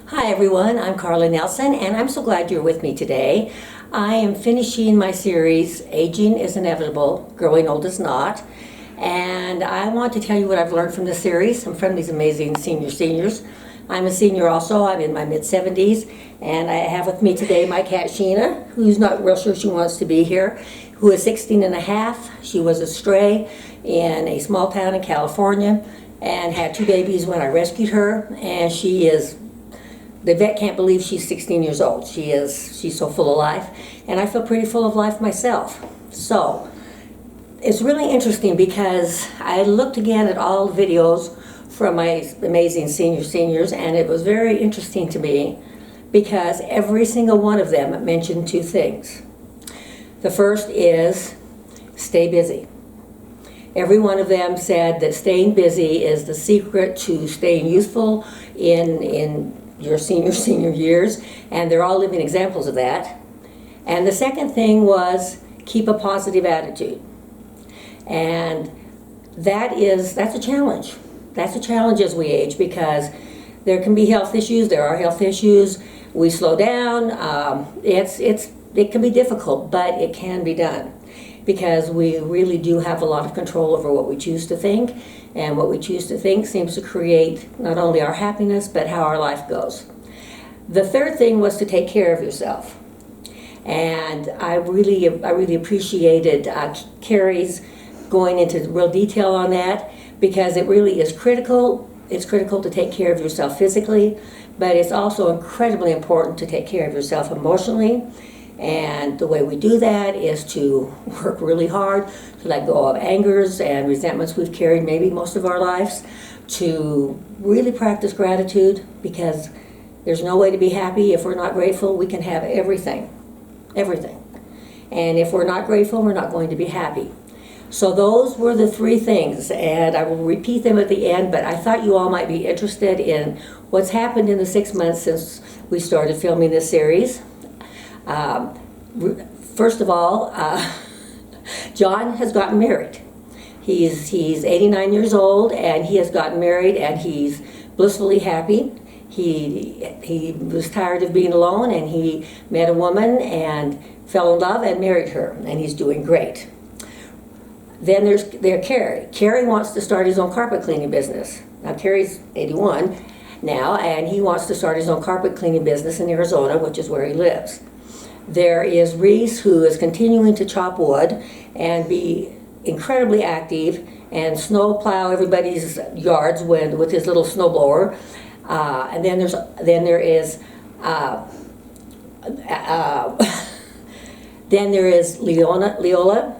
Hi everyone, I'm Carla Nelson and I'm so glad you're with me today. I am finishing my series, Aging is Inevitable, Growing Old is Not. And I want to tell you what I've learned from this series. I'm from these amazing seniors. I'm a senior also, I'm in my mid-70s. And I have with me today my cat Sheena, who's not real sure she wants to be here, who is 16 and a half. She was a stray in a small town in California and had 2 babies when I rescued her. And the vet can't believe she's 16 years old. She's so full of life, and I feel pretty full of life myself. So it's really interesting because I looked again at all the videos from my amazing seniors, and it was very interesting to me because every single one of them mentioned 2 things. The first is stay busy. Every one of them said that staying busy is the secret to staying youthful in your senior years, and they're all living examples of that. And the second thing was keep a positive attitude. And that's a challenge. That's a challenge as we age because there can be health issues, there are health issues, we slow down, it can be difficult, but it can be done because we really do have a lot of control over what we choose to think, and what we choose to think seems to create not only our happiness, but how our life goes. The third thing was to take care of yourself. And I really appreciated Carrie's going into real detail on that because it really is critical. It's critical to take care of yourself physically, but it's also incredibly important to take care of yourself emotionally. And the way we do that is to work really hard to let go of angers and resentments we've carried maybe most of our lives, to really practice gratitude because there's no way to be happy if we're not grateful. We can have everything. And if we're not grateful, we're not going to be happy. So those were the 3 things, and I will repeat them at the end, but I thought you all might be interested in what's happened in the 6 months since we started filming this series. First of all, John has gotten married. He's 89 years old, and he has gotten married, and he's blissfully happy. He was tired of being alone, and he met a woman and fell in love and married her, and he's doing great. Then there's Carrie. Carrie wants to start his own carpet cleaning business. Now Carrie's 81 now, and he wants to start his own carpet cleaning business in Arizona, which is where he lives. There is Reese, who is continuing to chop wood and be incredibly active and snow plow everybody's yards with his little snowblower. And then there is Leola,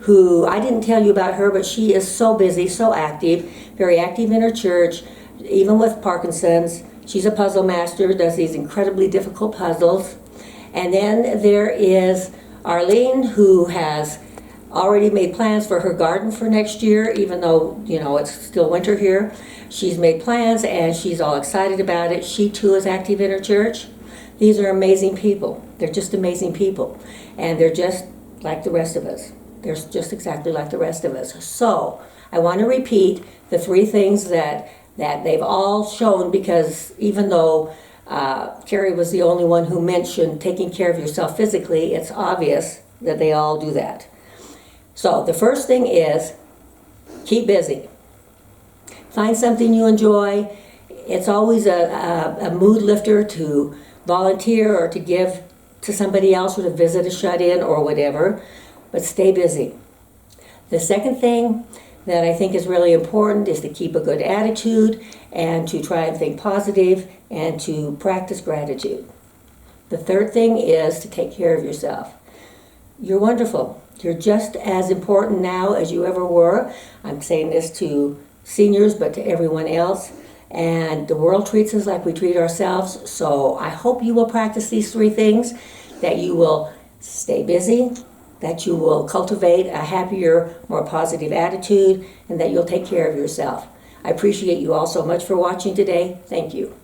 who I didn't tell you about her, but she is so busy, so active, very active in her church, even with Parkinson's. She's a puzzle master, does these incredibly difficult puzzles. And then there is Arlene, who has already made plans for her garden for next year, even though, it's still winter here. She's made plans and she's all excited about it. She too is active in her church. These are amazing people. They're just amazing people. And they're just like the rest of us. They're just exactly like the rest of us. So I want to repeat the 3 things that they've all shown, because even though Carrie was the only one who mentioned taking care of yourself physically, it's obvious that they all do that. So the first thing is keep busy. Find something you enjoy. It's always a mood lifter to volunteer or to give to somebody else or to visit a shut-in or whatever, but stay busy. The second thing that I think is really important is to keep a good attitude and to try and think positive and to practice gratitude. The third thing is to take care of yourself. You're wonderful. You're just as important now as you ever were. I'm saying this to seniors, but to everyone else. And the world treats us like we treat ourselves. So I hope you will practice these 3 things, that you will stay busy, that you will cultivate a happier, more positive attitude, and that you'll take care of yourself. I appreciate you all so much for watching today. Thank you.